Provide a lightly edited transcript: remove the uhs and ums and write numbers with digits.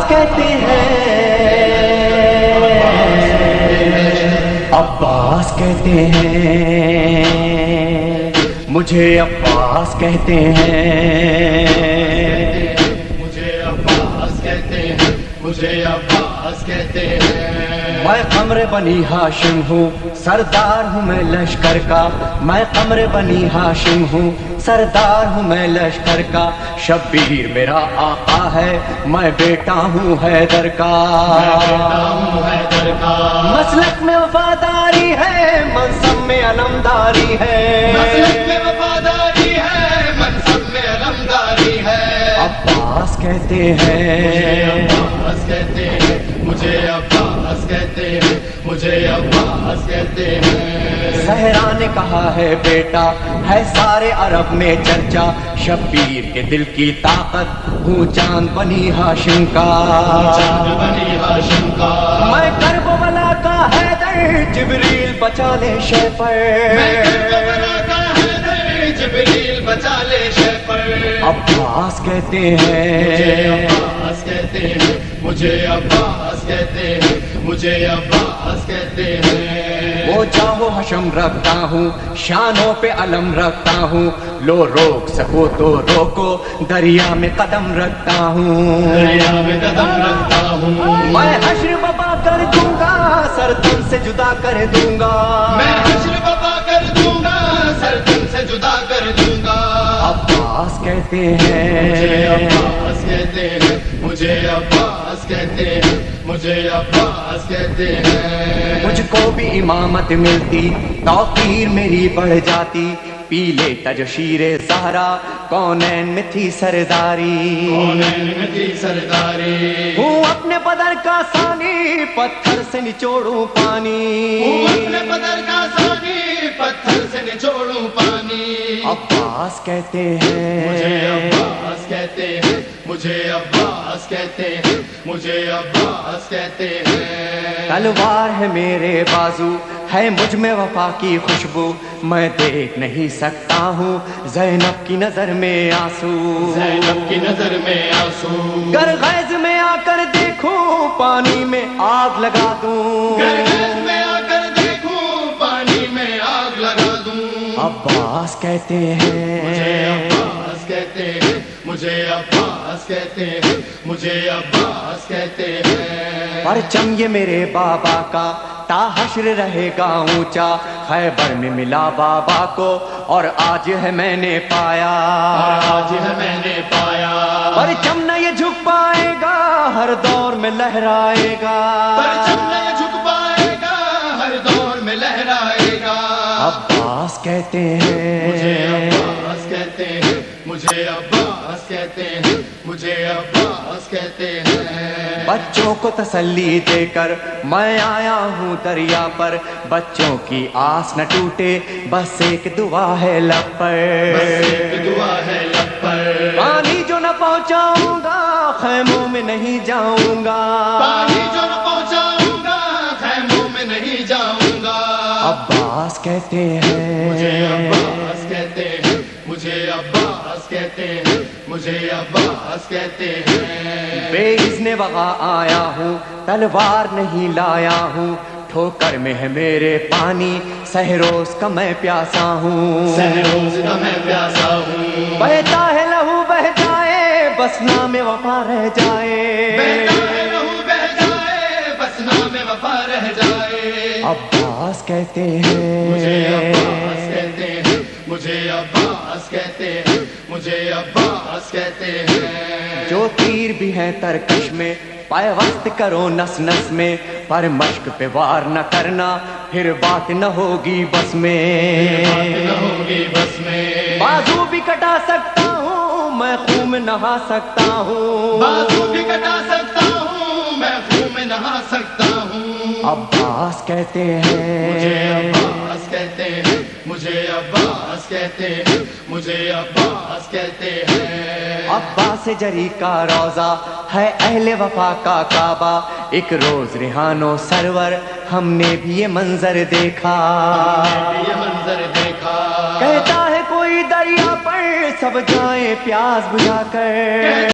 کہتے ہیں، عباس کہتے ہیں، مجھے عباس کہتے ہیں، مجھے عباس کہتے ہیں، مجھے عباس کہتے ہیں۔ میں قمر بنی ہاشم ہوں، سردار ہوں میں لشکر کا، میں قمر بنی ہاشم ہوں، سردار ہوں میں لشکر کا، شبیر میرا آقا ہے، میں بیٹا ہوں حیدر کا، مسلک میں وفاداری ہے، منصب میں علمداری ہے، مسلک میں وفاداری ہے، منصب میں علمداری ہے۔ عباس کہتے ہیں، عباس کہتے ہیں، مجھے عباس کہتے ہیں، مجھے عباس کہتے ہیں۔ زہرا نے کہا ہے بیٹا ہے سارے عرب میں چرچا، شبیر کے دل کی طاقت ہوں چاند بنی ہاشم کا، چاند بنی ہاشم کا، میں کربلا کا حیدر، جبریل بچا لے شے پر، میں کربلا کا حیدر، جبریل بچا لے شے پر۔ عباس کہتے مجھے ہیں، عباس کہتے ہیں، مجھے عباس کہتے ہیں، مجھے عباس کہتے ہیں۔ وہ جاہو حشم رکھتا ہوں، شانوں پہ علم رکھتا ہوں، لو روک سکو تو روکو، دریا میں قدم رکھتا ہوں، دریا میں قدم رکھتا ہوں، میں حشر بپا کر دوں گا، سر تن سے جدا کر دوں گا، میں حشر بپا کر دوں گا، سر تن سے جدا کر دوں گا۔ عباس کہتے مجھے ہیں، عباس کہتے ہیں، مجھے عباس کہتے ہیں، مجھے عباس کہتے ہیں۔ مجھ کو بھی امامت ملتی، توقیر میری بڑھ جاتی، پی لیتا جو شیر زہرا، کونین میں تھی سرداری، کونین میں تھی سرداری، ہوں اپنے بدر کا ثانی، پتھر سے نچوڑوں پانی، ہوں اپنے بدر کا ثانی، پتھر سے نچوڑوں پانی۔ عباس کہتے مجھے ہیں، عباس کہتے ہیں، مجھے عباس کہتے ہیں، مجھے عباس کہتے ہیں۔ تلوار ہے میرے بازو، ہے مجھ میں وفا کی خوشبو، میں دیکھ نہیں سکتا ہوں زینب کی نظر میں آنسو، زینب کی نظر میں آنسو، گر غیظ میں آ کر دیکھوں پانی میں آگ لگا دوں، گرگز میں آ کر دیکھوں پانی میں آگ لگا دوں۔ عباس کہتے مجھے ہیں، عباس کہتے ہیں، مجھے عباس کہتے ہیں، مجھے عباس کہتے ہیں۔ پرچم یہ میرے بابا کا تا حشر رہے گا اونچا، خیبر میں ملا بابا کو اور آج ہے میں نے پایا، آج ہے میں نے پایا، پرچم نہ یہ جھک پائے گا، ہر دور میں لہرائے گا، پرچم نہیں جھک پائے گا، ہر دور میں لہرائے گا۔ عباس کہتے مجھے ہیں، عباس کہتے ہیں، مجھے عباس کہتے ہیں، مجھے عباس کہتے ہیں۔ بچوں کو تسلی دے کر میں آیا ہوں دریا پر، بچوں کی آس نہ ٹوٹے، بس ایک دعا ہے لب پر، بس ایک دعا ہے لب پر، پانی جو نہ پہنچاؤں گا خیموں میں نہیں جاؤں گا، پانی جو نہ پہنچاؤں گا خیموں میں نہیں جاؤں گا۔ عباس کہتے مجھے ہیں، عباس کہتے ہیں، مجھے عباس کہتے ہیں، مجھے عباس کہتے ہیں۔ بے اذن وغا آیا ہوں، تلوار نہیں لایا ہوں، ٹھوکر میں ہے میرے پانی، سہروز کا میں پیاسا ہوں، سہروز کا میں پیاسا ہوں، بہتا ہے لہو بہ جائے، بس نام وفا رہ جائے، بہتا ہے لہو بہ جائے، بس نام وفا رہ جائے۔ عباس کہتے مجھے عباس ہیں، کہتے ہیں، مجھے عباس کہتے ہیں، مجھے عباس کہتے ہیں۔ جو تیر بھی ہیں ترکش میں پیوست کرو نس نس میں، پر مشق پہ وار نہ کرنا، پھر بات نہ ہوگی بس میں، بات نہ ہوگی بس میں، بازو بھی کٹا سکتا ہوں میں خون میں نہا سکتا ہوں، بازو بھی کٹا سکتا ہوں میں خون میں نہا سکتا ہوں۔ عباس کہتے مجھے ہیں، عباس کہتے ہیں، مجھے عباس کہتے ہیں، مجھے عباس کہتے ہیں۔ عباس جری کا روزہ ہے اہل وفا کا کعبہ، ایک روز ریحانو سرور ہم نے بھی یہ منظر دیکھا، یہ منظر دیکھا، کہتا ہے کوئی دریا پر سب جائیں پیاس بجھا کر،